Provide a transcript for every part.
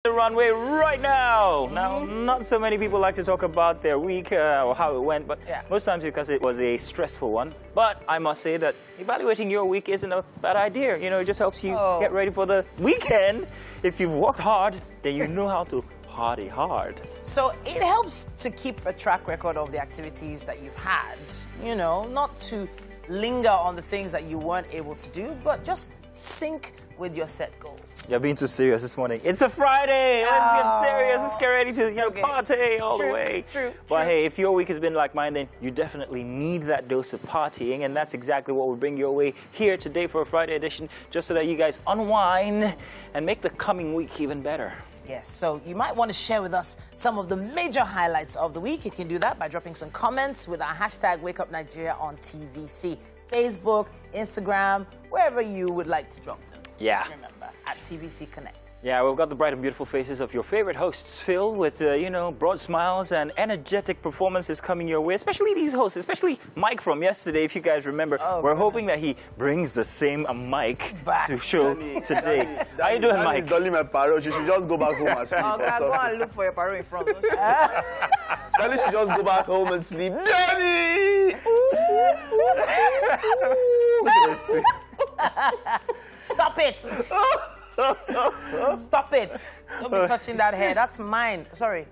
The runway right now. Now, not so many people like to talk about their week or how it went, but most times because it was a stressful one. But I must say that evaluating your week isn't a bad idea. You know, it just helps you get ready for the weekend. If you've worked hard, then you know how to party hard. So it helps to keep a track record of the activities that you've had. You know, not to linger on the things that you weren't able to do, but just sync with your set goals. You're being too serious this morning. It's a Friday. Let's get serious. Let's get ready to party all the way. But hey, if your week has been like mine, then you definitely need that dose of partying, and that's exactly what we bring your way here today for a Friday edition, just so that you guys unwind and make the coming week even better. Yes, so you might want to share with us some of the major highlights of the week. You can do that by dropping some comments with our hashtag Wakeupnigeriaontvc. Facebook, Instagram, wherever you would like to drop them. Yeah. Remember, at TVC Connect. Yeah, we've got the bright and beautiful faces of your favorite hosts filled with, you know, broad smiles and energetic performances coming your way, especially these hosts, especially Mike from yesterday, if you guys remember. We're hoping that he brings the same mic back to show today. How you doing, Mike? He's dulling my parrot. She should just go back home and sleep. Okay, go and look for your parrot in front. Danny should just go back home and sleep. Danny! Look at this thing. Stop it! Stop it! Don't be touching that hair. That's mine. Sorry.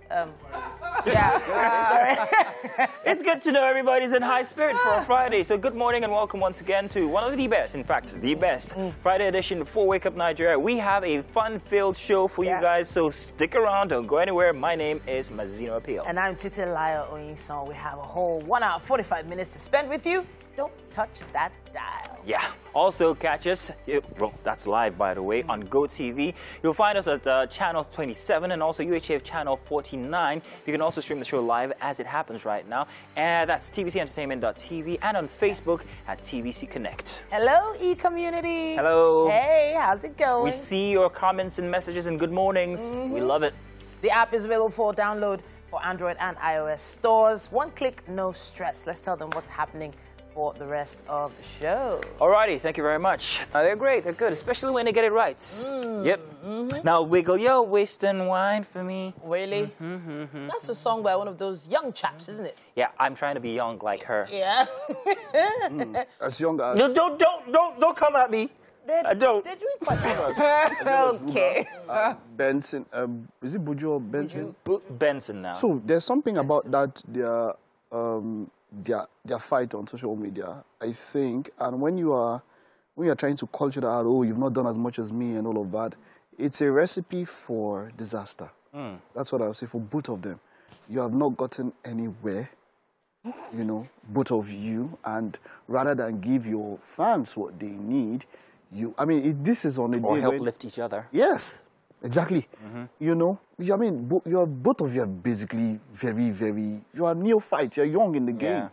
It's good to know everybody's in high spirit for a Friday. So good morning and welcome once again to one of the best, in fact, the best Friday edition for Wake Up Nigeria. We have a fun-filled show for you guys, so stick around. Don't go anywhere. My name is Mazino Appeal. And I'm Titilayo Oyinson. We have a whole 1 hour, 45 minutes to spend with you. Don't touch that dial. Yeah. Also, catch us, well, that's live, by the way, on GOTV. You'll find us at channel 27 and also UHF channel 49. You can also stream the show live as it happens right now. And that's tvcentertainment.tv and on Facebook at TVC Connect. Hello, e-community. Hello. Hey, how's it going? We see your comments and messages and good mornings. We love it. The app is available for download for Android and iOS stores. One click, no stress. Let's tell them what's happening for the rest of the show. Alrighty, thank you very much. They're great, they're good, especially when they get it right. Yep. Now wiggle your waist and wine for me. Really? That's a song by one of those young chaps, isn't it? Yeah, I'm trying to be young like her. Yeah. As young as... No, don't come at me. I don't. They're doing quite well. Okay. Benson, is it Buju or Benson? Benson now. So there's something about that, their fight on social media, I think, and when you are trying to culture that out, oh, you've not done as much as me and all of that, it's a recipe for disaster. That's what I would say for both of them. You have not gotten anywhere, you know, both of you, and rather than give your fans what they need, this is on a day or help lift each other. Yes. Exactly. You know, I mean, both of you are basically you are neophytes, you're young in the game.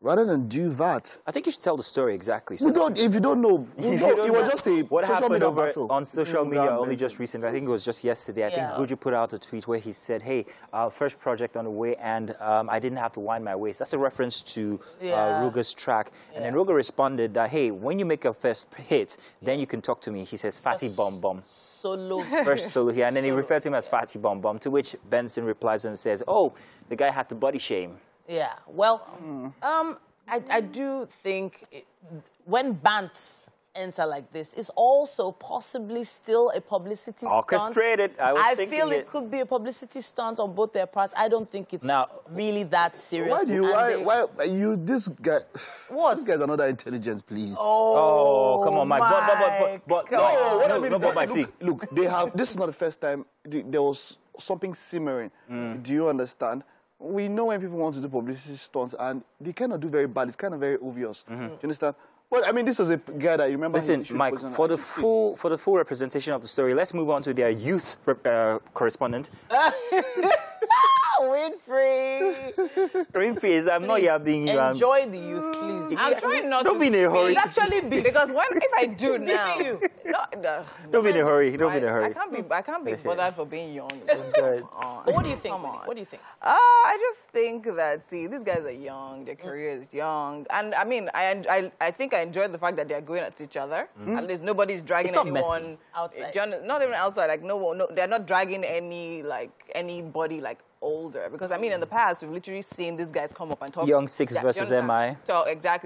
Rather than do that. I think you should tell the story exactly. So if you don't know, it was just a social media battle. On social media only just recently, I think it was just yesterday, I think Buju put out a tweet where he said, hey, first project on the way, and I didn't have to wind my waist. That's a reference to Ruga's track. And then Ruga responded that, hey, when you make a first hit, then you can talk to me. He says, Fatty Bom Bom. Solo. First solo here. And then he referred to him as Fatty Bom Bom, to which Benson replies and says, oh, the guy had to body shame. Yeah, well, I do think when bants enter like this, it's also possibly still a publicity stunt. Orchestrated. I feel it could be a publicity stunt on both their parts. I don't think it's really that serious. Why this guy? What? This guy's another intelligence, please. Oh, come on, Mike. But Mike, look, they have. This is not the first time there was something simmering. Do you understand? We know when people want to do publicity stunts, and they cannot do very bad. It's kind of very obvious. Do you understand? Well, I mean, this was a guy that you remember. Listen, Mike, for the full representation of the story, let's move on to their youth correspondent. Winfrey. Winfrey is, I'm not yabbing you. Enjoy the youth, please. I'm trying not Don't to be in a hurry. speak. It's actually big. Because if I do now... Don't be in a hurry. Don't be in a hurry. I can't be bothered for being young. What do you think? What do you think? I just think that, see, these guys are young. Their career is young. And, I mean, I think I enjoy the fact that they're going at each other. At least nobody's dragging anyone outside. Not even outside. Like, no, they're not dragging anybody, like, older. Because, I mean, in the past, we've literally seen these guys come up and talk. Young Six versus MI.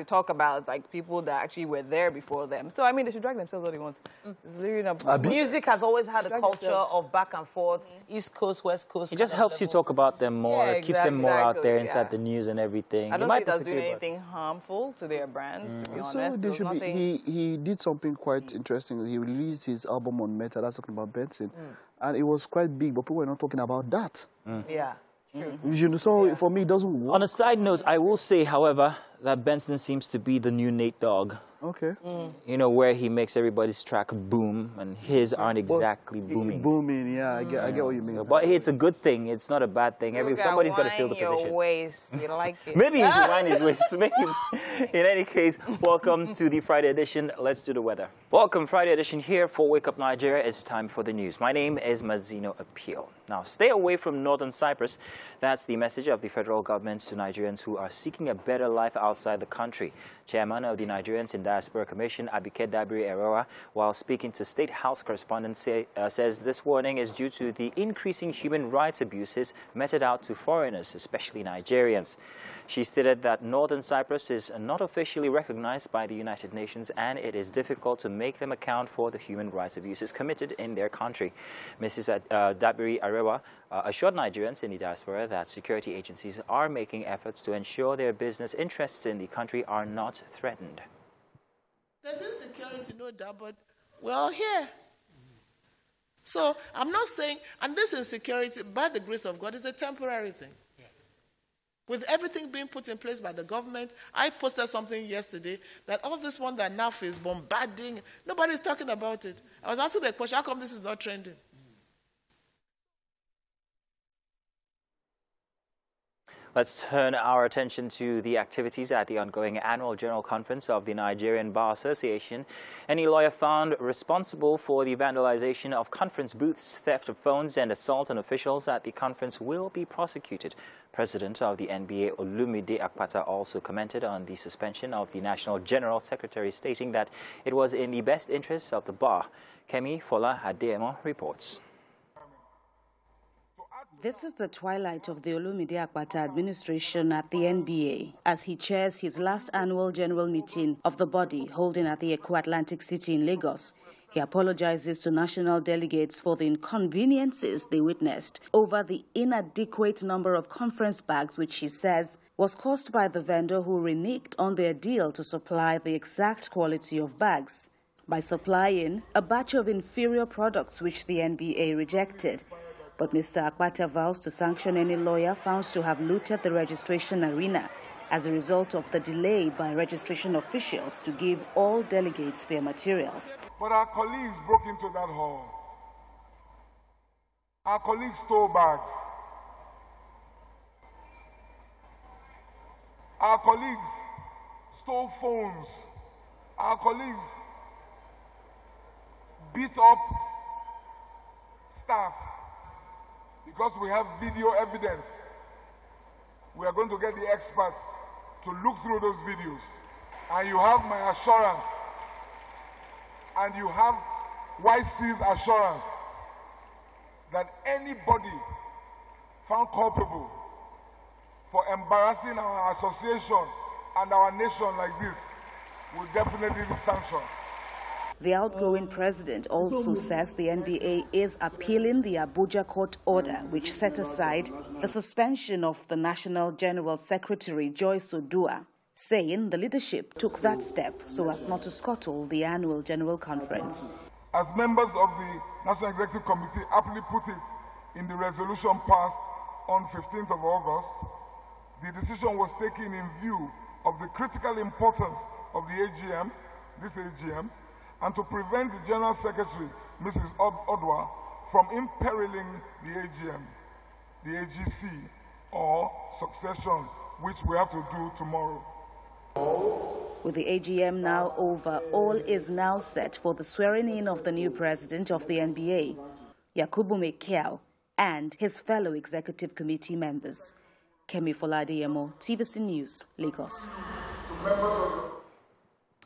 Talk about, like, people that actually were there before them. So, I mean, they should drag themselves all they want. It's literally not... Music has always had a culture of back and forth, East Coast, West Coast. It just helps you talk about them more, keeps them more out there inside the news and everything. I don't think that's doing anything harmful to their brands, to be honest. So they should be, he did something quite interesting. He released his album on Meta, that's talking about Benson. And it was quite big, but people were not talking about that. Yeah. So for me, it doesn't work. On a side note, I will say, however, that Benson seems to be the new Nate Dogg. Okay. You know, where he makes everybody's track boom, and his aren't exactly booming. Booming, yeah, I get what you mean. So, but it's a good thing. It's not a bad thing. Somebody's got to fill the position. Your waist. You like it. Maybe he should wind his waist. Maybe. In any case, welcome to the Friday edition. Let's do the weather. Welcome, Friday edition here for Wake Up Nigeria. It's time for the news. My name is Mazino Appeal. Now, stay away from Northern Cyprus. That's the message of the federal government to Nigerians who are seeking a better life outside the country. Chairman of the Nigerians in Diaspora Commission, Abike Dabiri-Eroa, while speaking to State House correspondents, says this warning is due to the increasing human rights abuses meted out to foreigners, especially Nigerians. She stated that Northern Cyprus is not officially recognized by the United Nations and it is difficult to make them account for the human rights abuses committed in their country. Mrs. Dabiri-Eroa assured Nigerians in the diaspora that security agencies are making efforts to ensure their business interests in the country are not threatened. There's insecurity, no doubt, but we're all here. So I'm not saying, and this insecurity, by the grace of God, is a temporary thing. With everything being put in place by the government, I posted something yesterday that all this one that now is bombarding, nobody's talking about it. I was asking the question, how come this is not trending? Let's turn our attention to the activities at the ongoing annual general conference of the Nigerian Bar Association. Any lawyer found responsible for the vandalization of conference booths, theft of phones and assault on officials at the conference will be prosecuted. President of the NBA, Olumide Akpata, also commented on the suspension of the National General Secretary, stating that it was in the best interests of the bar. Kemi Fola Ademo reports. This is the twilight of the Olumide Akpata administration at the NBA as he chairs his last annual general meeting of the body holding at the Eco Atlantic City in Lagos. He apologizes to national delegates for the inconveniences they witnessed over the inadequate number of conference bags, which he says was caused by the vendor who reneged on their deal to supply the exact quality of bags by supplying a batch of inferior products which the NBA rejected. But Mr. Akpata vows to sanction any lawyer found to have looted the registration arena as a result of the delay by registration officials to give all delegates their materials. But our colleagues broke into that hall. Our colleagues stole bags. Our colleagues stole phones. Our colleagues beat up staff. Because we have video evidence, we are going to get the experts to look through those videos. And you have my assurance, and you have YC's assurance that anybody found culpable for embarrassing our association and our nation like this will definitely be sanctioned. The outgoing president also says the NBA is appealing the Abuja court order which set aside the suspension of the National General Secretary Joyce Odua, saying the leadership took that step so as not to scuttle the annual general conference. As members of the National Executive Committee aptly put it in the resolution passed on 15th of August, the decision was taken in view of the critical importance of the AGM, this AGM, and to prevent the General Secretary, Mrs. Odua, from imperiling the AGM, the AGC, or succession, which we have to do tomorrow. With the AGM now over, all is now set for the swearing-in of the new president of the NBA, Yakubu Mekiao, and his fellow executive committee members. Kemi Foladeyemo, TVC News, Lagos.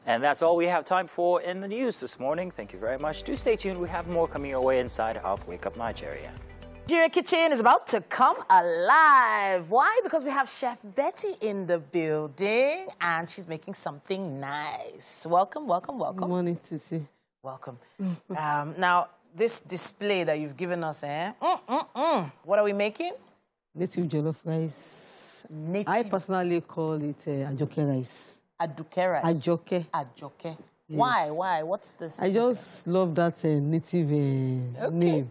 And that's all we have time for in the news this morning. Thank you very much. Do stay tuned. We have more coming your way inside of Wake Up Nigeria. Nigeria Kitchen is about to come alive. Why? Because we have Chef Betty in the building, and she's making something nice. Welcome, welcome, welcome. Good morning, Titi. Welcome. Now, this display that you've given us, what are we making? Native jollof rice. Native. I personally call it ajoke rice. Aduke rice. Ajoke. Ajoke. Yes. Why? What's this? I just love that native name.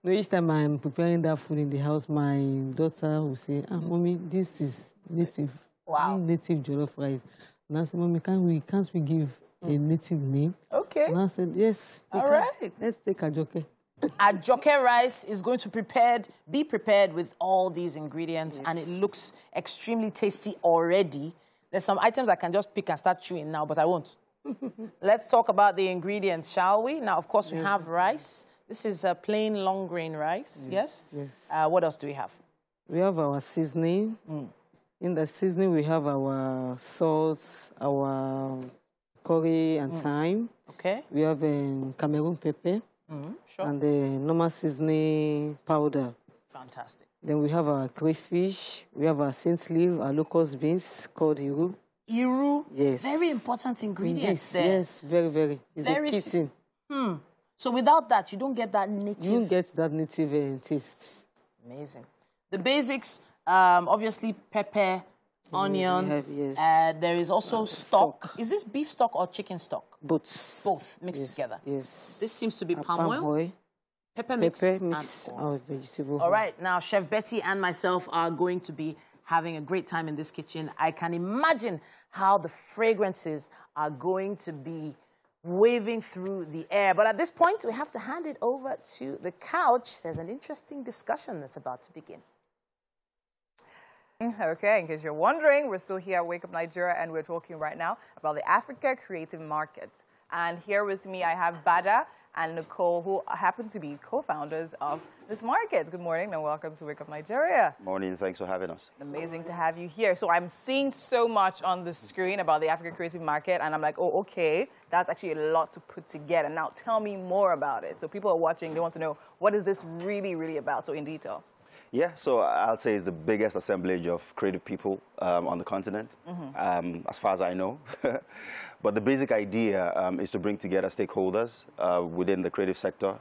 Each time I'm preparing that food in the house, my daughter will say, Mommy, this is native. Wow. Native jollof rice. And I said, Mommy, can't we give a native name? Okay. And I said, yes. All right. Let's take ajoke. Ajoke rice is going to be prepared with all these ingredients, and it looks extremely tasty already. There's some items I can just pick and start chewing now, but I won't. Let's talk about the ingredients, shall we? Now, of course, we have rice. This is a plain long grain rice, yes? Yes. What else do we have? We have our seasoning. In the seasoning, we have our salt, our curry and thyme. Okay. We have Cameroon pepper. Sure. And the normal seasoning powder. Fantastic. Then we have our crayfish. We have our saint leaf, our locust beans called iru. Iru? Yes. Very important ingredients there. Yes, very, very. It's Very a kitten. So without that, you don't get that native... You don't get that native taste. Amazing. The basics, obviously pepper, onion. There is also stock. Is this beef stock or chicken stock? Both. Both mixed together. Yes. This seems to be palm oil. Pepper mix. Our vegetable. All right. Now, Chef Betty and myself are going to be having a great time in this kitchen. I can imagine how the fragrances are going to be waving through the air. But at this point, we have to hand it over to the couch. There's an interesting discussion that's about to begin. Okay, in case you're wondering, we're still here at Wake Up Nigeria, and we're talking right now about the Africa Creative Market. And here with me, I have Bada and Nicole, who happen to be co-founders of this market. Good morning and welcome to Wake Up Nigeria. Morning, thanks for having us. Amazing to have you here. So I'm seeing so much on the screen about the Africa Creative Market, and I'm like, oh, okay, that's actually a lot to put together. Now tell me more about it. So people are watching, they want to know, what is this really, really about? So in detail. Yeah, so I'll say it's the biggest assemblage of creative people on the continent, as far as I know. But the basic idea is to bring together stakeholders within the creative sector,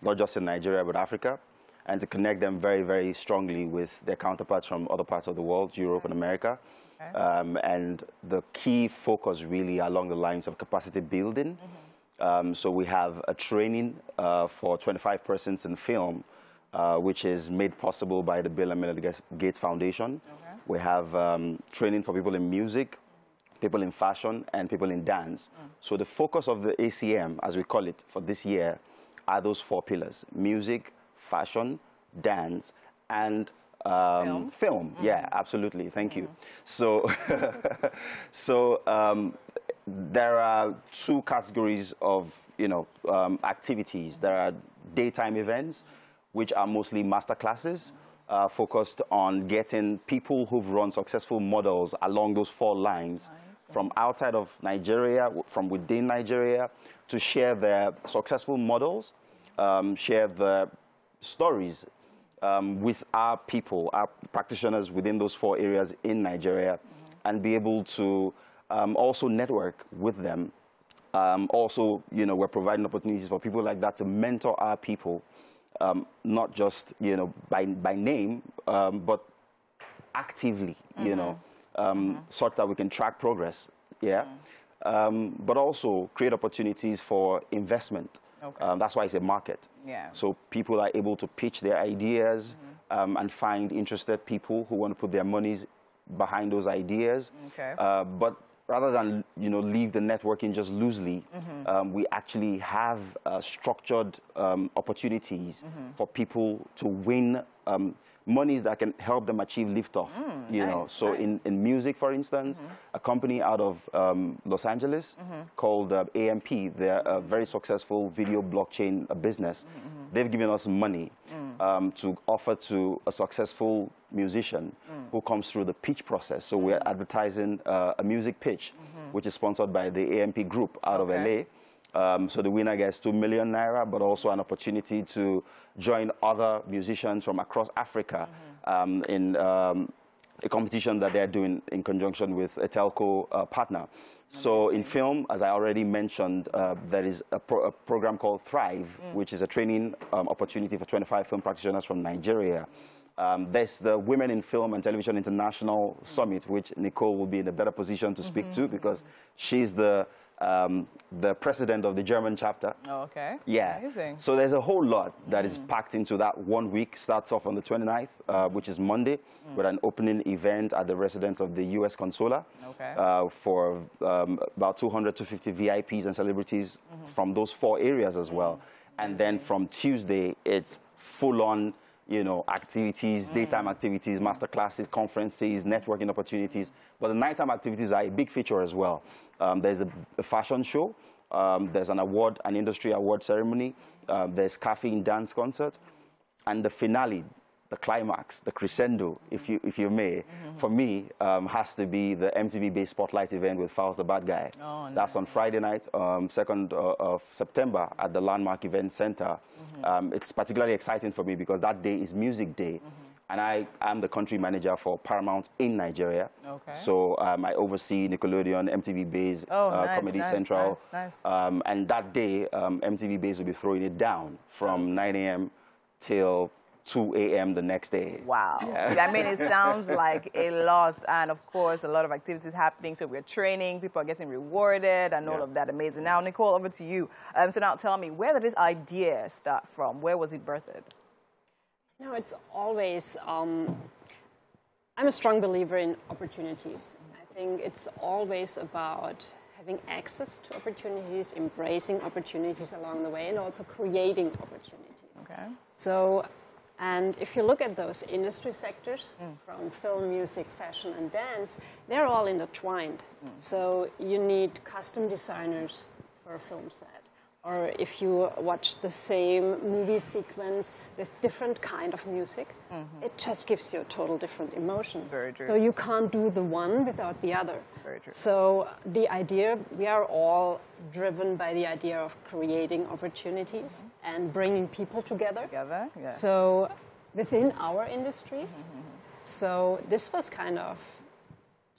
not just in Nigeria, but Africa, and to connect them very, very strongly with their counterparts from other parts of the world, Europe and America. Okay. And the key focus really along the lines of capacity building. So we have a training for 25 persons in film, which is made possible by the Bill and Melinda Gates Foundation. Okay. We have training for people in music, people in fashion, and people in dance. So the focus of the ACM, as we call it for this year, are those four pillars: music, fashion, dance, and film. Yeah, absolutely. Thank you. So, there are two categories of activities. There are daytime events, which are mostly master classes, focused on getting people who've run successful models along those four lines from outside of Nigeria, from within Nigeria, to share their successful models, share the stories with our people, our practitioners within those four areas in Nigeria, and be able to also network with them. Also, we're providing opportunities for people like that to mentor our people. Not just by name, but actively, such that we can track progress. Yeah, but also create opportunities for investment. Okay. That's why it's a market. Yeah. So people are able to pitch their ideas and find interested people who want to put their monies behind those ideas. Okay. But rather than leave the networking just loosely, we actually have structured opportunities for people to win monies that can help them achieve liftoff. You know, so in music, for instance, a company out of Los Angeles called AMP, they're a very successful video blockchain business. They've given us money to offer to a successful musician who comes through the pitch process. So we're advertising a music pitch, which is sponsored by the AMP group out of LA. So the winner gets 2 million naira, but also an opportunity to join other musicians from across Africa in a competition that they're doing in conjunction with a telco partner. So in film, as I already mentioned, there is a program called Thrive, which is a training opportunity for 25 film practitioners from Nigeria. There's the Women in Film and Television International Summit, which Nicole will be in a better position to speak to because she's the president of the German chapter. Oh, okay. Yeah. Amazing. So there's a whole lot that is packed into that 1 week. Starts off on the 29th, which is Monday, with an opening event at the residence of the U.S. Consular for about 200 to 250 VIPs and celebrities from those 4 areas as well. And then from Tuesday, it's full-on, you know, activities, daytime activities, master classes, conferences, networking opportunities. But the nighttime activities are a big feature as well. There's a fashion show. There's an industry award ceremony. There's caffeine dance concert. And the finale, the climax, the crescendo, if you may, for me, has to be the MTV-based Spotlight event with Faust the Bad Guy. Oh, nice. That's on Friday night, 2nd of September at the Landmark Event Center. It's particularly exciting for me because that day is Music Day. And I am the country manager for Paramount in Nigeria. Okay. So I oversee Nickelodeon, MTV Base, Comedy Central. Nice. And that day, MTV Base will be throwing it down from 9 a.m. till 2 a.m. the next day. Wow. Yeah. I mean, it sounds like a lot. And of course, a lot of activities happening. So we're training, people are getting rewarded and all of that. Amazing. Now, Nicole, over to you. So now tell me, where did this idea start from? Where was it birthed? No, it's always, I'm a strong believer in opportunities. I think it's always about having access to opportunities, embracing opportunities along the way, and also creating opportunities. Okay. So, and if you look at those industry sectors, from film, music, fashion, and dance, they're all intertwined. So you need custom designers for a film set. Or if you watch the same movie sequence with different kind of music, it just gives you a total different emotion. Very true. So you can't do the one without the other. Very true. So the idea, we are all driven by the idea of creating opportunities and bringing people together. So within our industries. So this was kind of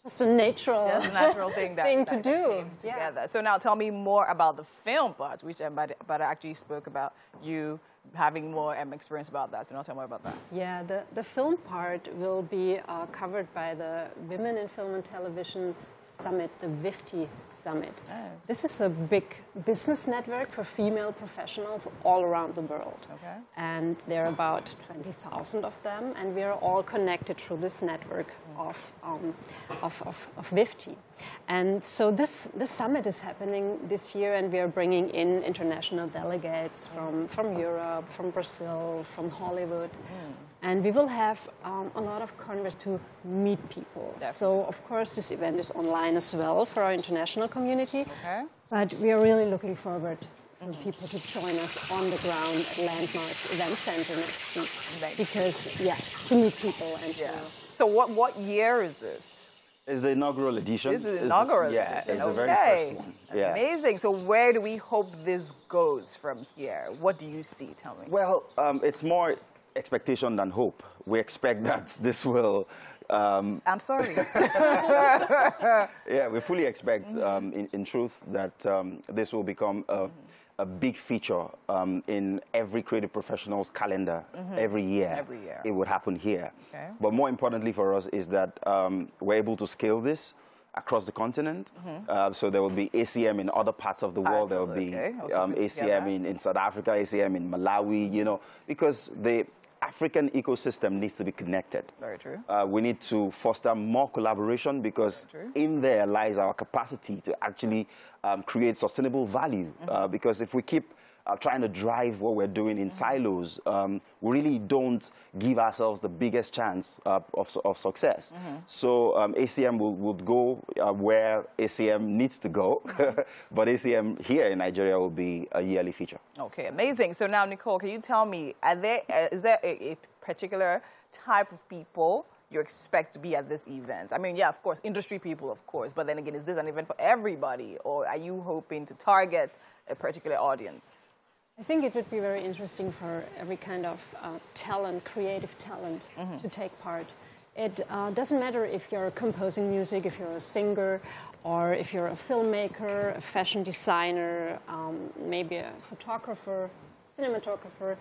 just a natural, thing to do. Together. So now tell me more about the film part, which but I actually spoke about you having more experience about that. So now tell me more about that. Yeah, the film part will be covered by the Women in Film and Television Summit, the WIFTI Summit. Oh. This is a big business network for female professionals all around the world. Okay. And there are about 20,000 of them, and we are all connected through this network of WIFTI. And so this summit is happening this year, and we are bringing in international delegates from Europe, from Brazil, from Hollywood. And we will have a lot of conversations to meet people. Definitely. So, of course, this event is online as well for our international community. Okay. But we are really looking forward for people to join us on the ground at Landmark Event Center next week. Because, to meet people and So what year is this? It's the inaugural edition. This is the inaugural edition. It's the very first one. Yeah. Amazing. So where do we hope this goes from here? What do you see? Tell me. Well, it's more expectation than hope. We expect that this will... I'm sorry. Yeah, we fully expect, in truth, that this will become a big feature in every creative professional's calendar every year. Every year. It would happen here. Okay. But more importantly for us is that we're able to scale this across the continent. So there will be ACM in other parts of the world. There will be ACM in South Africa, ACM in Malawi, you know, because the African ecosystem needs to be connected. Very true. We need to foster more collaboration because in there lies our capacity to actually create sustainable value. Because if we keep trying to drive what we're doing in silos, we really don't give ourselves the biggest chance of success. So ACM would go where ACM needs to go, but ACM here in Nigeria will be a yearly feature. Okay, amazing. So now, Nicole, can you tell me, is there a particular type of people you expect to be at this event? I mean, yeah, of course, industry people, of course, but then again, is this an event for everybody, or are you hoping to target a particular audience? I think it would be very interesting for every kind of talent, creative talent, to take part. It doesn't matter if you're composing music, if you're a singer, or if you're a filmmaker, a fashion designer, maybe a photographer, cinematographer.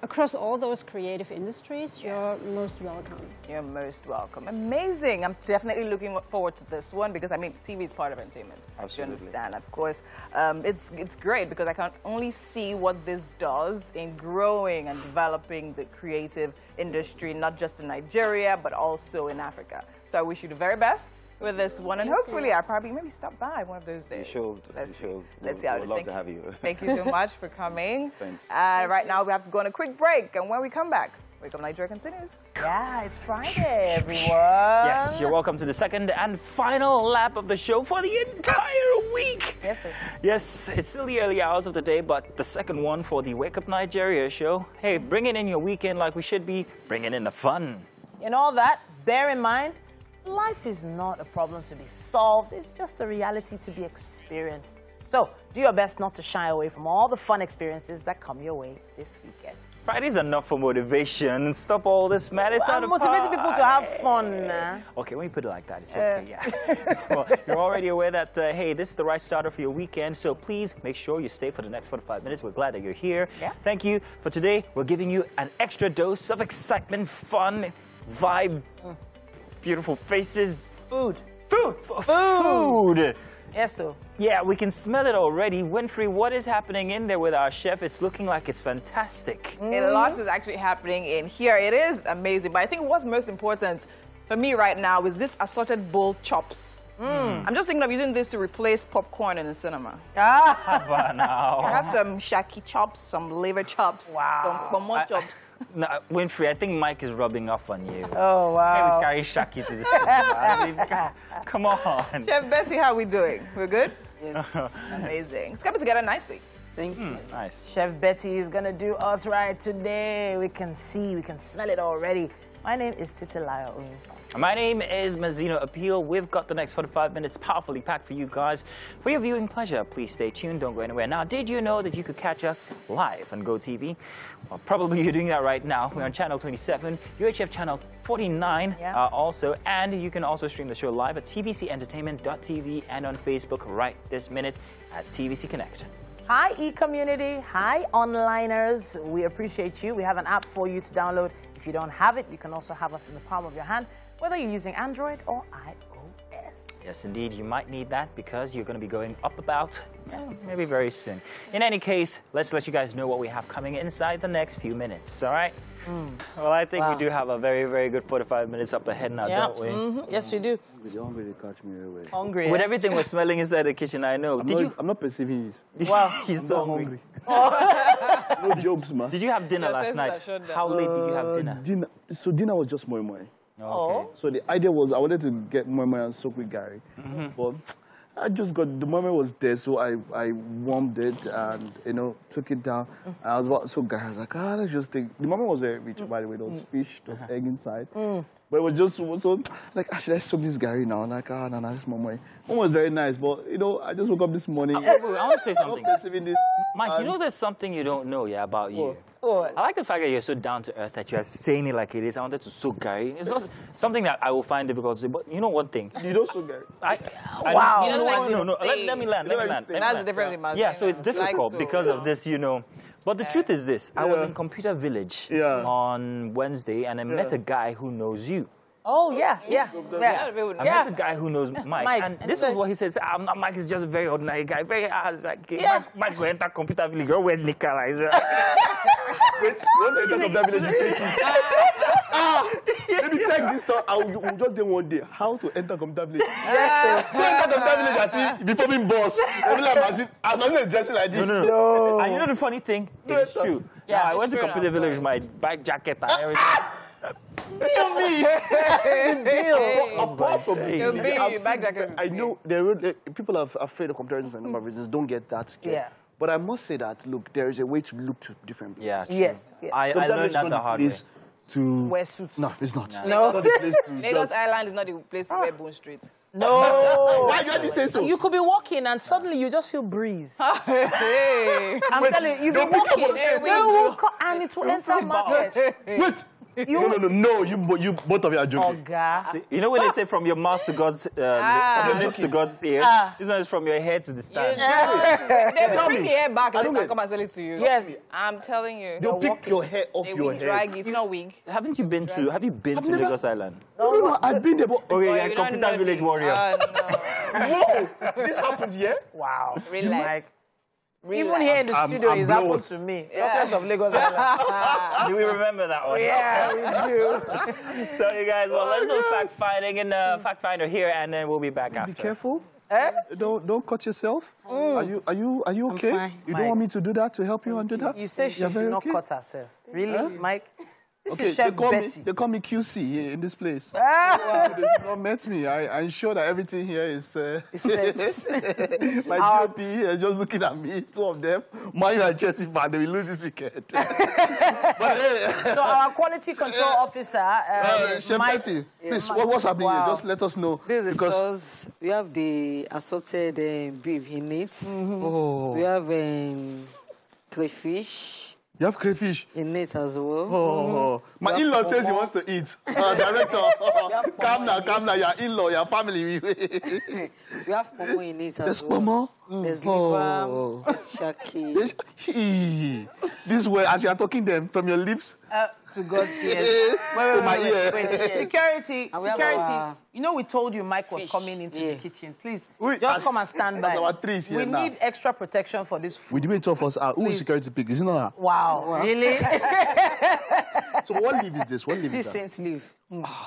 Across all those creative industries, you're most welcome. You're most welcome. Amazing. I'm definitely looking forward to this one because, I mean, TV is part of entertainment. Absolutely. You understand? Of course, it's great because I can only see what this does in growing and developing the creative industry, not just in Nigeria, but also in Africa. So I wish you the very best with this one, and hopefully I'll probably maybe stop by one of those days. You should. Let's see We'd how it is. love to have you. Thank you so much for coming. Thanks. Right now we have to go on a quick break, and when we come back, Wake Up Nigeria continues. Yeah, it's Friday, everyone. Yes, you're welcome to the second and final lap of the show for the entire week. Yes, sir. Yes, it's still the early hours of the day, but the second one for the Wake Up Nigeria show. Hey, bringing in your weekend like we should be, bringing in the fun. In all that, bear in mind, life is not a problem to be solved. It's just a reality to be experienced. So do your best not to shy away from all the fun experiences that come your way this weekend. Friday's enough for motivation. Stop all this madness out of motivating people to have fun. Okay, when you put it like that, it's okay, yeah. Well, you're already aware that, hey, this is the right starter for your weekend, so please make sure you stay for the next 45 minutes. We're glad that you're here. Yeah. Thank you. For today, we're giving you an extra dose of excitement, fun, vibe, beautiful faces. Food. Food. Yes, sir. Yeah, we can smell it already. Winfrey, what is happening in there with our chef? It's looking like it's fantastic. A lot is actually happening in here. It is amazing, but I think what's most important for me right now is this assorted bull chops. I'm just thinking of using this to replace popcorn in the cinema. Now. I have some shaki chops, some liver chops, some pomo chops. No, Winfrey, I think Mike is rubbing off on you. Oh, wow. Maybe carry Shaki to the cinema. I mean, come on. Chef Betty, how are we doing? We're good? Yes. Amazing. It's coming together nicely. Thank you. Nice. Chef Betty is going to do us right today. We can see, we can smell it already. My name is Titilayo Oyinson. My name is Mazino Appeal. We've got the next 45 minutes powerfully packed for you guys. For your viewing pleasure, please stay tuned. Don't go anywhere. Now, did you know that you could catch us live on GOTV? Well, probably you're doing that right now. We're on channel 27, UHF channel 49 also. And you can also stream the show live at tvcentertainment.tv and on Facebook right this minute at TVC Connect. Hi, e-community. Hi, onliners. We appreciate you. We have an app for you to download. If you don't have it, you can also have us in the palm of your hand, whether you're using Android or iOS. Yes, indeed. You might need that because you're going to be going up about, maybe very soon. In any case, let's let you guys know what we have coming inside the next few minutes, all right? Well, I think we do have a very, very good 45 minutes up ahead now, don't we? Yes, we do. You're hungry to catch me away. Hungry, With everything we're smelling inside the kitchen, I know. I'm not perceiving this. Well, He's so hungry. No jokes, man. Did you have dinner last night? How late did you have dinner? Dinner was just moi moi. Okay. So the idea was I wanted to get moi moi and soak with Gary. But I just got, the moi moi was there, so I warmed it and, you know, took it down. I was about, so Gary was like, let's just take, the moi moi was very rich, by the way. There was fish, there was egg inside. But it was just so, like, should I soak this Gary now? Like, no, this moi moi. Moi was very nice, but, you know, I just woke up this morning. I want to say something. This, Mike, you know there's something you don't know, about you. What? I like the fact that you're so down to earth that you're saying it like it is. I wanted to soak Gary. It's not something that I will find difficult to say, but you know one thing. You don't soak Gary. Wow. Let me land. That's the difference in Yeah, so it's difficult because of this, you know. But the truth is this. I was in Computer Village on Wednesday, and I met a guy who knows you. Oh, yeah. I met a guy who knows Mike, and this is what he says. Mike is just a very ordinary guy. Mike go enter Computer Village, go wear nika. Wait, don't enter Computer Village. Maybe take this stuff. We'll just do one day. How to enter Computer Village. Yes, enter Computer Village as if before being boss. I'm not dressing like this. No. No. And you know the funny thing? It's true. Yeah, I went to true Computer enough, Village with my bike jacket and everything. Apart from Bill, I've back seen- jacket. I know people are afraid of comparisons for a number of reasons. Don't get that scared. Yeah. But I must say that, look, there is a way to look to different places. Yeah, true. Yes. yes. I Sometimes learned it's that not the hard way. place to Wear suits. No, it's not. No. It's not the place to Lagos just... Island is not the place to wear Boone Street. No. Why do you say so? You could be walking and suddenly you just feel breeze. Hey. I'm telling you, you'll be walking. They will come and it will enter market. Wait! No, you both of you are joking. Oga. You know when they say from your mouth to God's, from your lips to God's ears? This one is from your head to the stand. They will bring the hair back and know. come and sell it to you. Yes. I'm telling you. They'll pick your hair off A your wig head. drag, it's not wig. Have you been to Lagos Island? No, I've been there. But... Okay, Oh, you're you a don't Computer know Village this. warrior. Whoa! This happens here? Wow. Relax. Even here in the studio, I'm it's blown. happened to me. Doctors of Lagos Island. Do we remember that one? Yeah, we do. So you guys, well, let's do fact-finding in the Fact Finder here, and then we'll be back after. Be careful. Eh? Don't cut yourself. Are you okay? fine. You don't want me to do that to help you undo that? You say she You're should very not okay? cut herself. Really, Mike? This Okay, is Chef Betty. they call me QC here in this place. They have not met me. I ensure that everything here is... my GOP is just looking at me, two of them. Man, and Chelsea fan, they will lose this weekend. So our quality control officer, Chef Mike... Betty, please, what's happening here? Just let us know. This is because sauce. We have the assorted beef in it. Oh, We have crayfish you have crayfish. in it as well. Oh, my in-law says he wants to eat. Director, calm down, your in-law, your family. We have pomo in it There's as well. pomo? There's Oh. liver, there's shaki. This way, as you are talking them, from your lips to God's ears. Wait. Security. And we have our You know we told you Mike was fish. coming into the kitchen. Please, Wait, just as- come and stand by. as our trees here we now. need extra protection for this food. We debate two of us out. Who is Please. security pick? Is it not her? Wow. Really? So what leaf is this? What leaf This is that? saint leaf.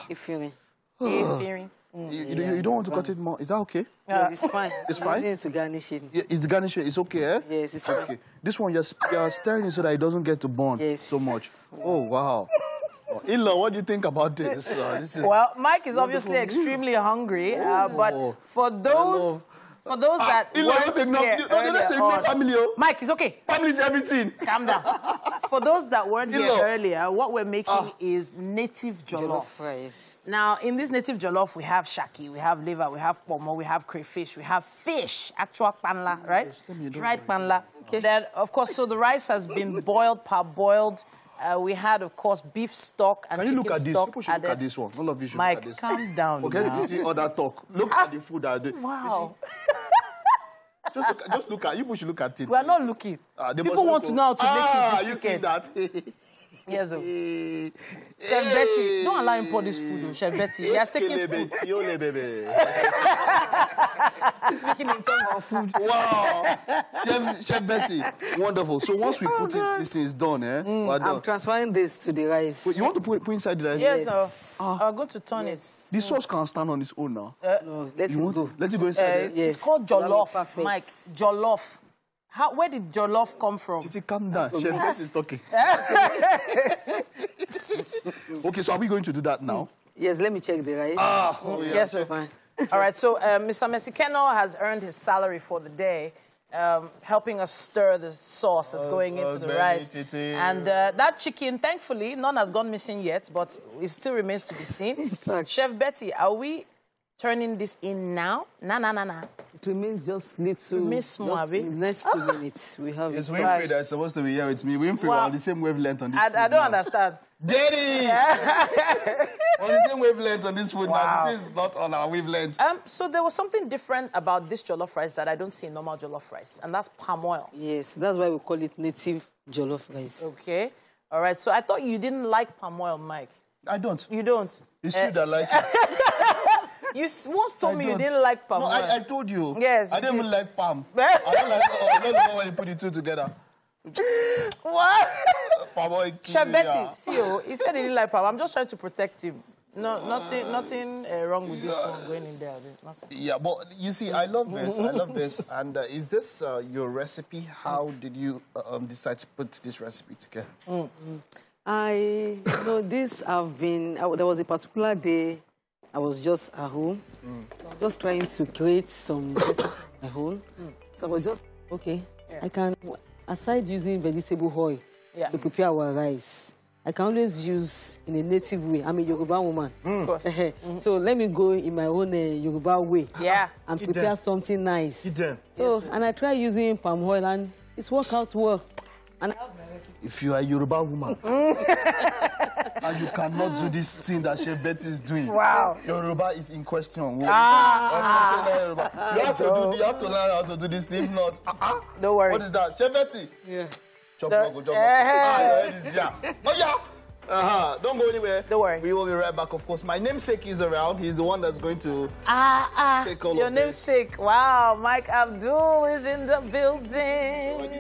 If feeling. Fearing. You don't want to cut it more? Is that okay? Yes, it's fine. It's fine? Using it to garnish it. Yeah, it's garnished. It's okay, eh? Yes, it's Okay. fine. This one, you're stirring it so that it doesn't get to burn Yes. so much. Oh, wow. Oh, in-law, what do you think about this? This is... Well, Mike is obviously extremely hungry, but for those that in-law, weren't don't take no, here don't earlier take no on- family. Oh. Mike, it's okay. Family is everything. Calm down. For those that weren't here In-law. earlier, what we're making is native Jollof jollof. rice. Now, in this native jollof, we have shaki, we have liver, we have pomo, we have crayfish, we have fish, actual panla, right? Dried panla. Then, of course, so the rice has been boiled, parboiled. We had, of course, beef stock and Can you chicken look at this? stock People should look added. at this one. All of you should Mike, look at this. calm down Forget now. the other talk. Look at the food. Wow. Just look at. You people should look at it. We are not looking. They People must want look to know how to make it you this see weekend. that? Yes, oh. Chef Betty, don't allow him pour this food, oh, Chef Betty. He has taken spoon. He's making in terms of food. Wow. Chef Betty, wonderful. So once we put it, this thing is done, eh? We're done. I'm transferring this to the rice. Wait, you want to put inside the rice? Yes, sir. I'm going to turn it. The sauce can stand on its own now. No, let You it want go. to? Let it go inside. Yes. It's called That'll be jollof, perfect. Mike. Jollof. Where did jollof come from? Titi, calm down. Chef Betty is talking. Okay, so are we going to do that now? Yes, let me check the rice. Oh, yeah. Yes, sir. Fine. All right, so Mr. Mesikeno has earned his salary for the day, helping us stir the sauce that's going into the rice. And that chicken, thankfully, none has gone missing yet, but it still remains to be seen. Thanks. Chef Betty, are we turning this in now? Nah. It remains just little. Remains more, just abi? next 2 minutes. We have It's it. Winfrey that's supposed to be here with me. Winfrey, we're on the same wavelength on this food I don't understand. Daddy! On the same wavelength on this food now. It is not on our wavelength. So there was something different about this jollof rice that I don't see in normal jollof rice, and that's palm oil. Yes, that's why we call it native jollof rice. Okay. All right, so I thought you didn't like palm oil, Mike. I don't. You don't? It's you that like it. You once told me you didn't like palm oil. I told you. Yes, I you don't did. even like palm. I don't know when you put the two together. What? Palm oil. Chef Betty, see, he said he didn't like palm. I'm just trying to protect him. No, nothing wrong with this one going in there. Nothing. Yeah, but you see, I love this. I love this. And is this your recipe? How did you decide to put this recipe together? I know this. There was a particular day I was just at home, just trying to create some recipe at home. So I was just okay. Yeah. I can, aside using vegetable oil to prepare our rice, I can always use in a native way. I'm a Yoruba woman. So let me go in my own Yoruba way. Yeah. And prepare something nice. So, and I try using palm oil and it's worked out well. And if you are a Yoruba woman and you cannot do this thing that Chef Betty is doing, wow, Yoruba is in question. You have to learn how to do this thing. If not, don't worry. What is that, Chef Betty? Yeah. Chop, your head is jam. Oh yeah. Don't go anywhere. Don't worry. We will be right back, of course. My namesake is around. He's the one that's going to take all your of namesake. Wow, Mike Abdul is in the building. Woo! We'll be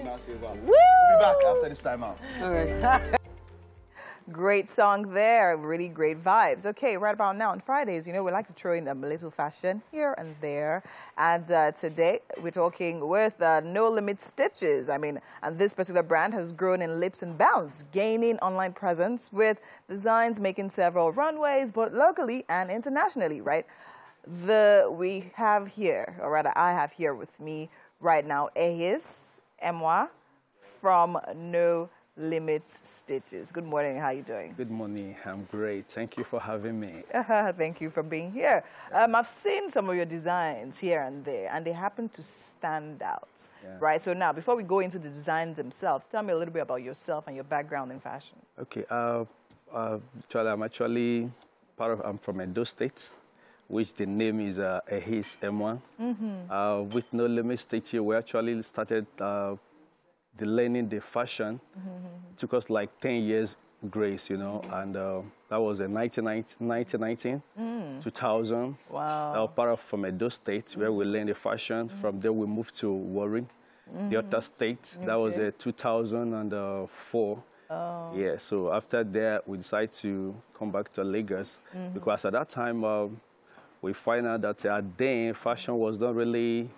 back after this time out. All right. Great song there, really great vibes. Okay, right about now on Fridays, you know, we like to throw in a little fashion here and there. And today we're talking with No Limit Stitches. I mean, and this particular brand has grown in leaps and bounds, gaining online presence with designs making several runways, both locally and internationally, right? We have here, or rather I have here with me right now, Ehis Emwa from No Limit Stitches. Good morning. How are you doing? Good morning. I'm great. Thank you for having me. Thank you for being here. I've seen some of your designs here and there, and they happen to stand out, right? So now, before we go into the designs themselves, tell me a little bit about yourself and your background in fashion. Okay. I'm actually I'm from Edo State, which the name is Ehis Emwa. With No Limit Stitches, we actually started learning the fashion. Took us like 10 years grace, you know, and that was in 1919, 2000. Wow. That was part of from Edo State, where we learned the fashion. From there, we moved to Warri, the other state. That was 2004. Oh. Yeah, so after that, we decided to come back to Lagos, because at that time, we find out that then fashion was not really,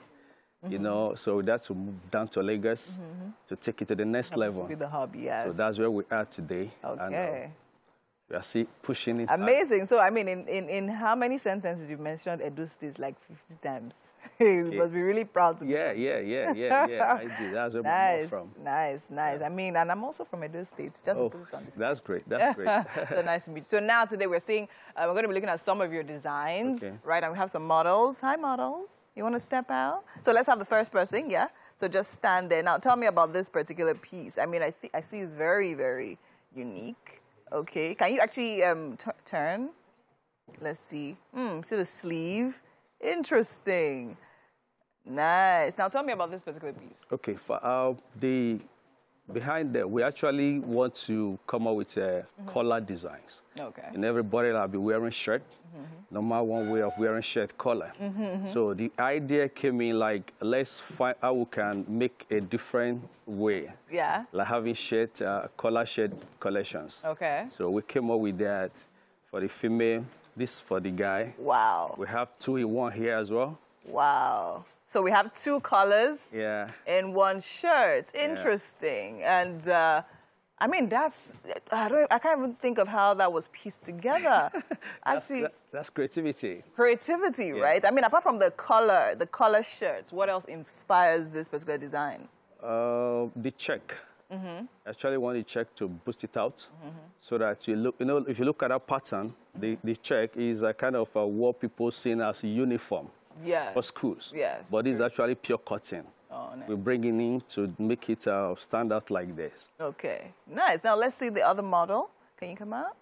you know, so we had to move down to Lagos to take it to the next level. To be the hub, yes. So that's where we are today. Okay. And, we are still pushing it. Amazing. So, I mean, in how many sentences you mentioned Edo State like 50 times? You must be really proud to be. Yeah. I did. That's where I'm from. Nice. I mean, and I'm also from Edo State. Just to put it on this. That's great. So nice to meet you. So now today we're seeing, we're going to be looking at some of your designs, right? And we have some models. Hi, models. You want to step out? So let's have the first person, yeah? So just stand there. Now tell me about this particular piece. I mean, I see it's very, very unique. Okay. Can you actually turn? Let's see. See the sleeve? Interesting. Nice. Now tell me about this particular piece. Okay. For behind that, we actually want to come up with collar designs. Okay. And everybody will be wearing shirt. No matter one way of wearing shirt color. So the idea came in like, let's find how we can make a different way. Yeah. Like having shirt, collar shirt collections. Okay. So we came up with that for the female, this for the guy. Wow. We have 2 in 1 here as well. Wow. So we have 2 colors in 1 shirt. Interesting. And I mean, I can't even think of how that was pieced together. Actually, that's creativity. Creativity, right? I mean, apart from the color shirts, what else inspires this particular design? The check. Actually want the check to boost it out, so that you look, you know, if you look at that pattern, the check is a kind of what people see as a uniform for schools. Yes. But it's actually pure cotton. Oh, nice. We're bringing in to make it stand out like this. Okay, nice. Now let's see the other model. Can you come out?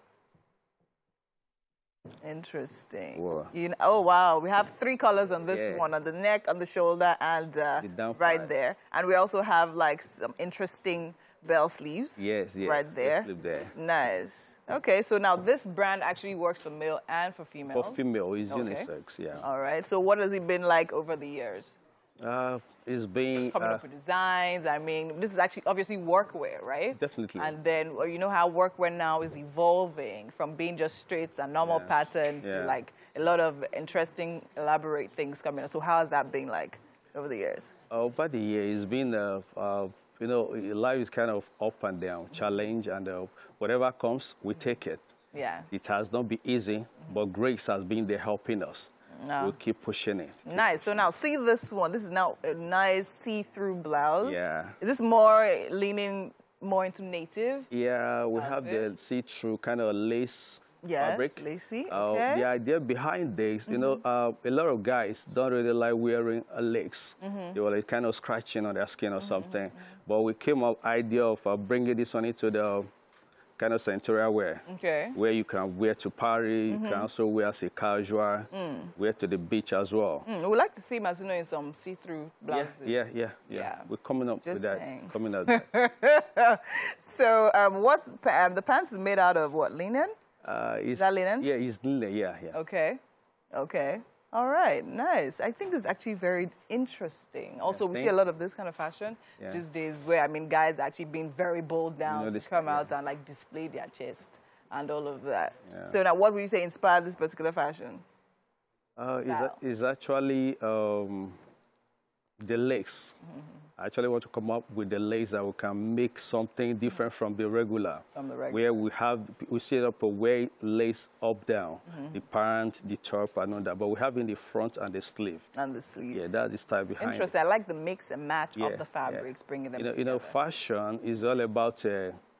Interesting. Whoa. Oh, wow. We have 3 colors on this one, on the neck, on the shoulder, and right there. And we also have like some interesting bell sleeves. Yes. Right there. Nice. Okay, so now this brand actually works for male and for female. For female, it's unisex, All right. So what has it been like over the years? It's been... Coming up with designs. I mean, this is actually obviously workwear, right? Definitely. And then, well, you know how workwear now is evolving from being just straights and normal patterns to like a lot of interesting, elaborate things coming. So how has that been like over the years? Over the years, it's been, you know, life is kind of up and down, challenge, and whatever comes, we take it. Yeah. It has not been easy, but grace has been there helping us. No. We'll keep pushing it. Nice. So now, see this one. This is now a nice see-through blouse. Yeah. Is this more leaning more into native? Yeah, we have the see-through kind of lace fabric. Yes, lacy. Okay. The idea behind this, you know, a lot of guys don't really like wearing a lace. They were like kind of scratching on their skin or something. But we came up idea of bringing this one into the kind of senatorial wear, where you can wear to party, you can also wear as a casual, wear to the beach as well. We would like to see Mazino in some see-through blouses. Yeah. We're coming up with that. Coming out. So what's the pants is made out of what, linen? Is that linen? Yeah, it's linen, yeah. Okay. All right, nice. I think this is actually very interesting. Also, we see a lot of this kind of fashion these days where, I mean, guys actually being very bold down to come out and, like, display their chest and all of that. Yeah. So now what would you say inspired this particular fashion? Is actually the lace. I actually want to come up with the lace that we can make something different from the regular. Where we set up a way lace up down, the pant, the top, and all that. But we have in the front and the sleeve. And the sleeve. Yeah, that's the style behind Interesting. I like the mix and match of the fabrics, bringing them together. You know, fashion is all about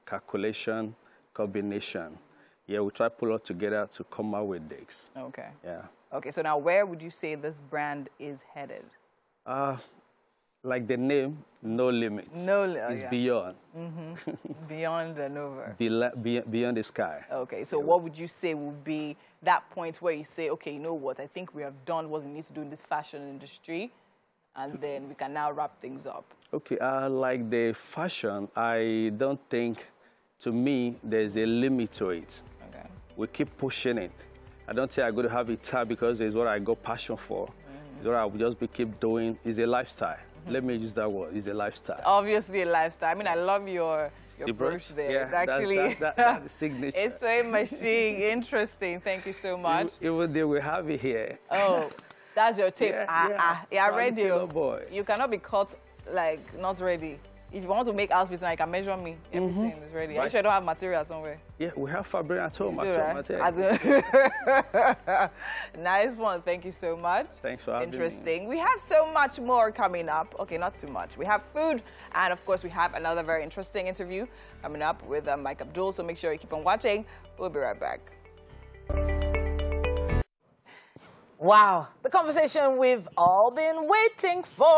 calculation, combination. Yeah, we try to pull it together to come out with this. Okay. Yeah. Okay, so now where would you say this brand is headed? Like the name, no limits. It's beyond. Beyond and over. Beyond the sky. Okay, so what would you say would be that point where you say, okay, you know what, I think we have done what we need to do in this fashion industry, and then we can now wrap things up? Okay, like the fashion, I don't think, to me, there's a limit to it. Okay. We keep pushing it. I don't think I'm going to have it tight because it's what I got passion for. It's what I will just keep doing. It's a lifestyle. Let me use that word. It's a lifestyle. Obviously a lifestyle. I mean, I love your brooch there. Yeah, it's actually that's the signature. It's so machine. Interesting. Thank you so much. Even though we have it here. Oh, that's your tip. Yeah, ready. You cannot be caught like not ready. If you want to make outfits, I can measure me. Everything is ready. Right. I sure don't have material somewhere. Yeah, we have fabric at home. Nice one. Thank you so much. Thanks for having me. Interesting. We have so much more coming up. Okay, not too much. We have food, and of course, we have another very interesting interview coming up with Mike Abdul. So make sure you keep on watching. We'll be right back. Wow, the conversation we've all been waiting for.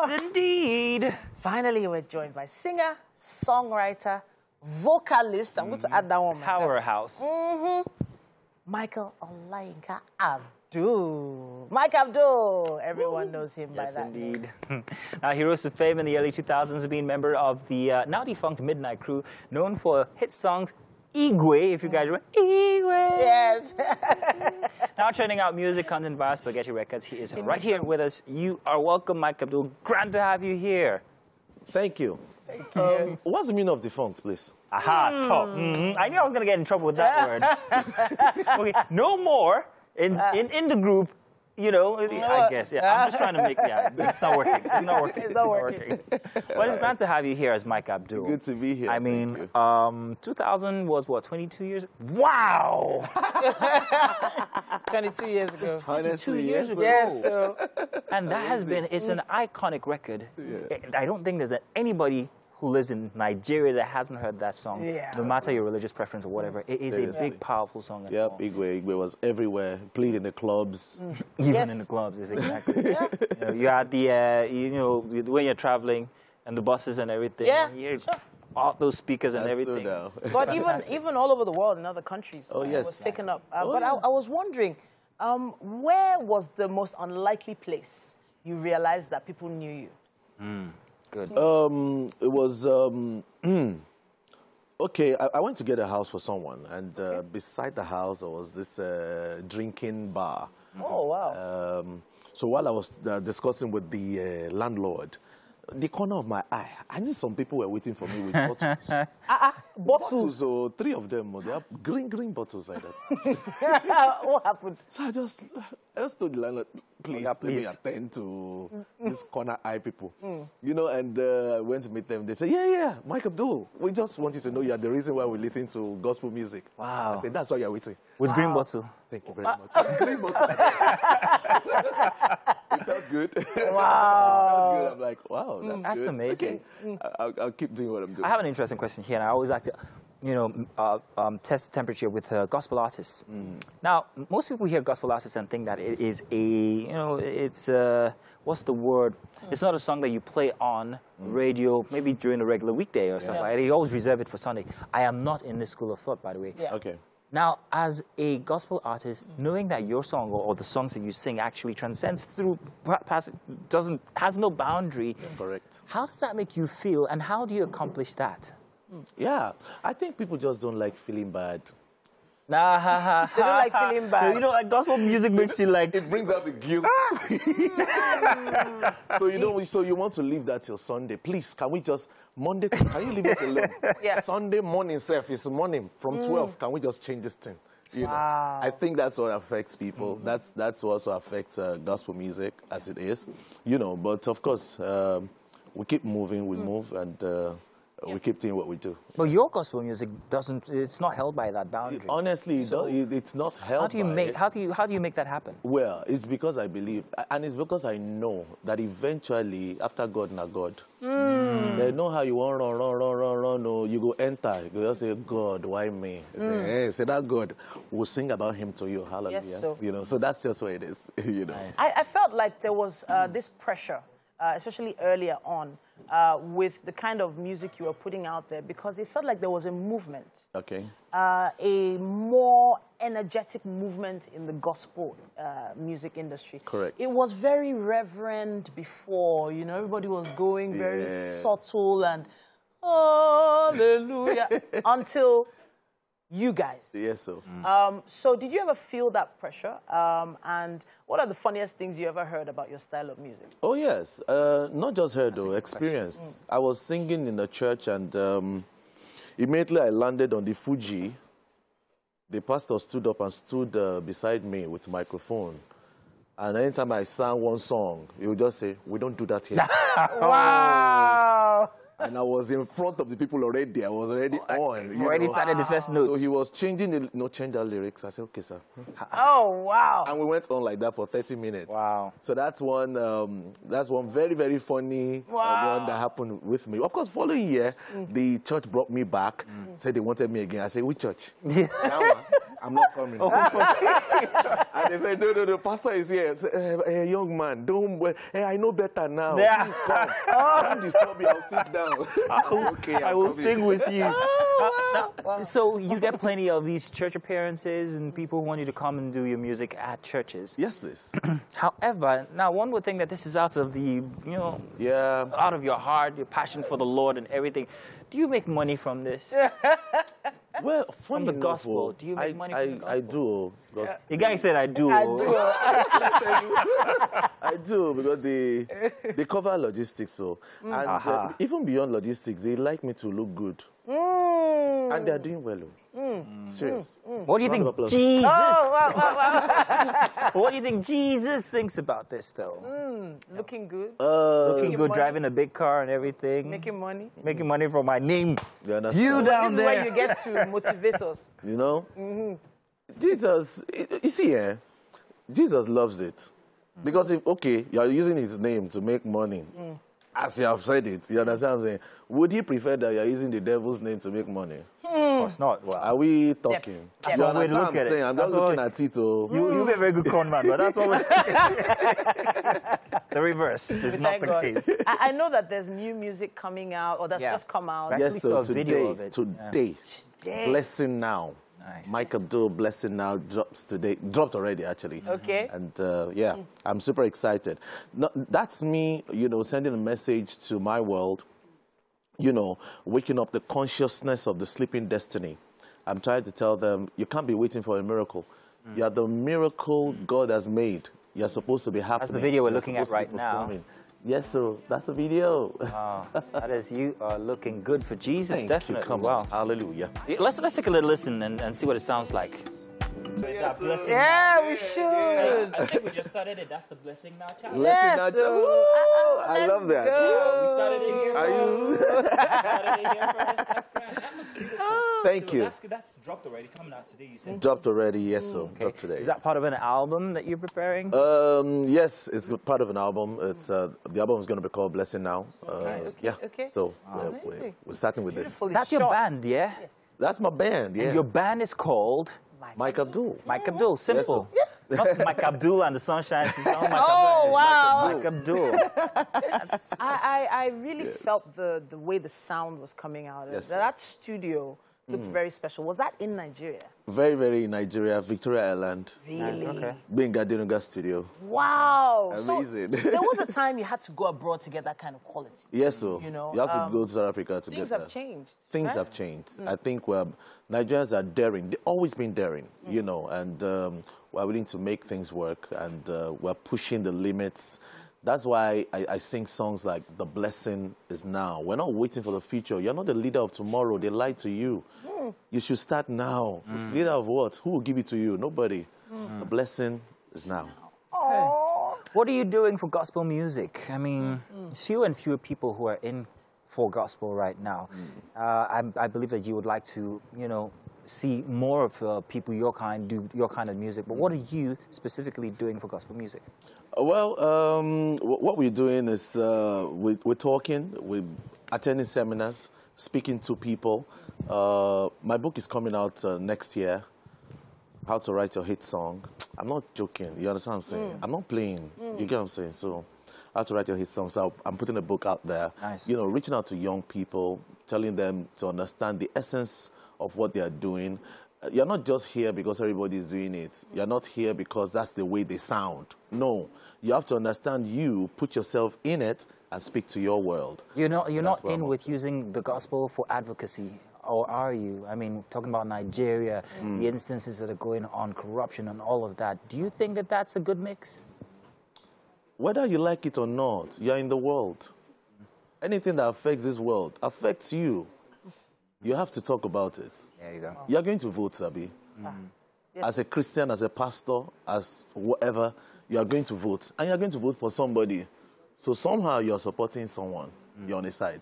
Yes, indeed. Finally, we're joined by singer, songwriter, vocalist. I'm going to add that one myself. Powerhouse. Michael Olayinka Abdul. Mike Abdul. Everyone knows him by that name. He rose to fame in the early 2000s, being a member of the now defunct Midnight Crew, known for hit songs Igwe, if you guys remember. Igwe! Yes. Now churning out music, content via Spaghetti Records. He is right here with us. You are welcome, Mike Abdul. Grand to have you here. Thank you. What's the meaning of defunct, please? Aha, top. I knew I was going to get in trouble with that word. Okay, no more in the group. You know, I guess, I'm just trying to make, it's not working. It's not working. It's not working. Well, it's glad to have you here as Mike Abdul. Good to be here. I mean, 2000 was what, 22 years? Wow! 22 years ago. 22 years ago. Yes, so. And that has been, it's an iconic record. Yeah. I don't think there's anybody who lives in Nigeria that hasn't heard that song, no matter your religious preference or whatever. It is a big, powerful song. Yep, Igwe was everywhere, played in the clubs. Even in the clubs, is exactly. You had the, you know, when you're traveling and the buses and everything. Yeah, all those speakers and everything. But even all over the world in other countries, it was taken up. But I was wondering, where was the most unlikely place you realized that people knew you? Good. It was, okay, I went to get a house for someone, and beside the house there was this drinking bar. Oh, wow. So while I was discussing with the landlord, the corner of my eye, I knew some people were waiting for me with bottles. Bottles? So 3 of them, they have green bottles like that. What happened? So I just told the landlord, please, let me attend to these corner eye people. You know, and I went to meet them. They said, yeah, Mike Abdul, we just want you to know you are the reason why we listen to gospel music. Wow. I said, that's why you're waiting. With green bottle. Thank you very much. Green bottle. It felt good. Wow. It felt good. I'm like, wow, that's good. Amazing. Okay. I'll keep doing what I'm doing. I have an interesting question here, and I always like to, test the temperature with gospel artists. Now, most people hear gospel artists and think that it is it's what's the word? It's not a song that you play on radio, maybe during a regular weekday or something. They always reserve it for Sunday. I am not in this school of thought, by the way. Yeah. Okay. Now, as a gospel artist, knowing that your song or the songs that you sing actually transcends through, has no boundary. Correct. How does that make you feel, and how do you accomplish that? Yeah, I think people just don't like feeling bad. They don't like feeling bad. You know, like gospel music makes you like... It brings out the guilt. So you want to leave that till Sunday. Please, can we just, Monday, can you leave us alone? Yeah. Sunday morning, it's morning from 12. Can we just change this thing? You know, I think that's what affects people. That's what also affects gospel music as it is. You know, but of course, we keep moving, we move, and... we keep doing what we do. But your gospel music it's not held by that boundary. Honestly, it's not held How do you make that happen? Well, it's because I believe, and it's because I know that eventually, after God, na God. They know how you want run, no, you go enter, you go just say, God, why me? Say that God will sing about him to you, hallelujah. Yes, so. You know, so that's just what it is, you know. Nice. I felt like there was this pressure, especially earlier on, with the kind of music you were putting out there, because it felt like there was a movement. Okay. A more energetic movement in the gospel music industry. Correct. It was very reverent before, you know, everybody was going very subtle and hallelujah until you guys. Yes, so. So did you ever feel that pressure? And what are the funniest things you ever heard about your style of music? Oh, yes. Not just heard, though, experienced. I was singing in the church, and immediately I landed on the Fuji. The pastor stood up and stood beside me with a microphone. And anytime I sang one song, he would just say, we don't do that here. Wow! And I was in front of the people already. I was already on. You already started the first note. So he was changing change the lyrics. I said, okay, sir. Oh, wow. And we went on like that for 30 minutes. Wow. So that's one very, very funny one that happened with me. Of course, following year, the church brought me back, said they wanted me again. I said, which church? I'm not coming. And they said, no, the pastor is here. Said, hey, young man, I know better now. Yeah. Please come. Don't disturb me. I'll sit down. Okay, I will sing with you. So you get plenty of these church appearances and people who want you to come and do your music at churches. Yes, please. However, now one would think that this is out of the, out of your heart, your passion for the Lord and everything. Do you make money from this? Well, from the gospel. Do you make money from the gospel? I do. The guy said, I do. I do, because they cover logistics. So. And even beyond logistics, they like me to look good. And they're doing well. Serious. What do you think Jesus? What do you think Jesus thinks about this, though? Looking good. Looking good, driving a big car and everything. Making money. Making money from my name. You down there. This is where you get to motivate us. You know? Jesus, you see, Jesus loves it. Because if, you're using his name to make money, as you have said it, you understand what I'm saying? Would he prefer that you're using the devil's name to make money? Of course not. Wow. Are we talking? That's one way to look at it. I'm just looking at it. You'll be a very good con man, but that's what we're The reverse is not the case. I know that there's new music coming out, or that's just come out. Yes, so today, Blessing Now. Nice. Mike Abdul, Blessing Now dropped already, actually. Okay. And I'm super excited. No, that's me, sending a message to my world, waking up the consciousness of the sleeping destiny. I'm trying to tell them, you can't be waiting for a miracle. You are the miracle God has made. you're supposed to be happy. That's the video we're looking at right now. Yes, so that's the video. That is, you are looking good for Jesus, definitely. Come wow. on. Hallelujah. Let's take a little listen and see what it sounds like. Yeah, we should. I think we just started it. That's the Blessing Now challenge. Blessing Now challenge. I love that. We started it here. Are you? Started it here first. That's great. That looks beautiful. Thank you. That's dropped already. Coming out today, you said. Dropped already, yes, sir. Okay. Dropped today. Is that part of an album that you're preparing? Yes, it's part of an album. It's the album is going to be called Blessing Now. Yeah. Okay. So we're starting with this. That's your band, yeah? Yes. That's my band, yeah. And your band is called Mike Abdul. Mike Abdul, simple. Yes, not Mike Abdul and the Sunshine. Oh, wow. Mike Abdul. I really felt the way the sound was coming out. Yes, That studio looked very special. Was that in Nigeria? Very, very in Nigeria, Victoria Island. Really? Okay. Being Gadionuga studio. Wow. Amazing. So, there was a time you had to go abroad to get that kind of quality. Yes, sir. You know, you have to go to South Africa to get that. Things have changed. Things have changed. I think Nigerians are daring. They've always been daring, you know, and we're willing to make things work, and we're pushing the limits. That's why I sing songs like The Blessing Is Now. We're not waiting for the future. You're not the leader of tomorrow. They lied to you. You should start now. Leader of what? Who will give it to you? Nobody. The blessing is now. Hey. What are you doing for gospel music? I mean, it's fewer and fewer people who are in for gospel right now. I believe that you would like to, you know, see more of people your kind do your kind of music. But what are you specifically doing for gospel music? Well, what we're doing is we're talking, we're attending seminars, speaking to people. My book is coming out next year, How to Write Your Hit Song. I'm not joking. You understand what I'm saying? I'm not playing. You get what I'm saying? So, How to Write Your Hit Song. So I'm putting a book out there. Nice. You know, reaching out to young people, telling them to understand the essence of what they are doing. You're not just here because everybody's doing it. You're not here because that's the way they sound. No. You have to understand you, put yourself in it, and speak to your world. You're not in with using the gospel for advocacy, or are you? I mean, talking about Nigeria, the instances that are going on, corruption and all of that. Do you think that that's a good mix? Whether you like it or not, you're in the world. Anything that affects this world affects you. You have to talk about it. There you go. You're going to vote, Sabi. As a Christian, as a pastor, as whatever, you are going to vote. And you're going to vote for somebody. So somehow you're supporting someone. You're on his side.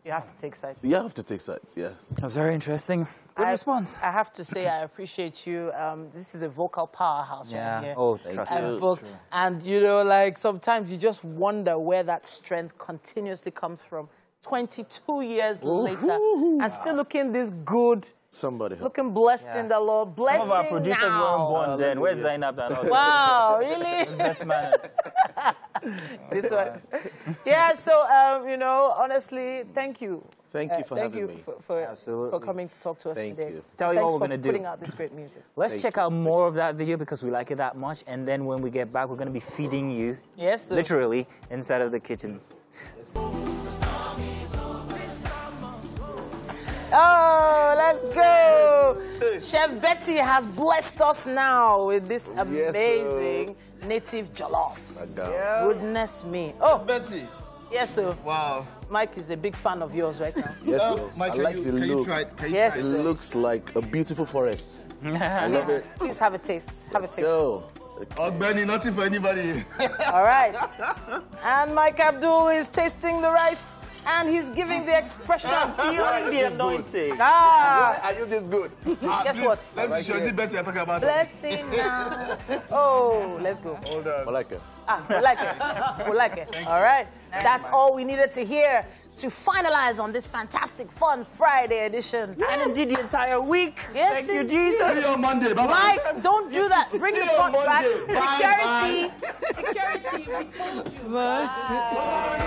You have to take sides. You have to take sides, yes. That's very interesting. Good response. I have to say I appreciate you. This is a vocal powerhouse right here. Oh, trust me. And, you know, like, sometimes you just wonder where that strength continuously comes from. 22 years later, and still looking this good. Somebody help. Looking blessed in the Lord. Blessing Some of our producers now. weren't born then. Where's Zainab? Wow, really? Best man. This one. Yeah, so, you know, honestly, thank you. Thank you for having me. For coming to talk to us Thank today. you. Tell you what we're going to do. Putting out this great music. Let's check out more of that video because we like it that much. And then when we get back, we're going to be feeding you, yes, sir, literally, inside of the kitchen. Oh, let's go. Chef Betty has blessed us now with this amazing native jollof. Goodness me. Oh, Betty. Yes, sir. Wow. Mike is a big fan of yours right now. Yes, sir. Mike, I like the look. Yes, it sir. looks like a beautiful forest. I love it. Please have a taste. Have a taste. Go. Benny, nothing for anybody. All right. And Mike Abdul is tasting the rice. And he's giving the expression, feeling the anointing. Are you this good? Guess what? Let me show you better. Talk about blessing now. Oh, let's go. Hold on. I like it. We like it. We like it. All right. That's all we needed to hear to finalize on this fantastic, fun Friday edition. And indeed the entire week. Yes, Thank you, Jesus. See you on Monday. Bye-bye. Mike, don't do that. Bring the pot back. Bye. Security. Security, we told you. Bye.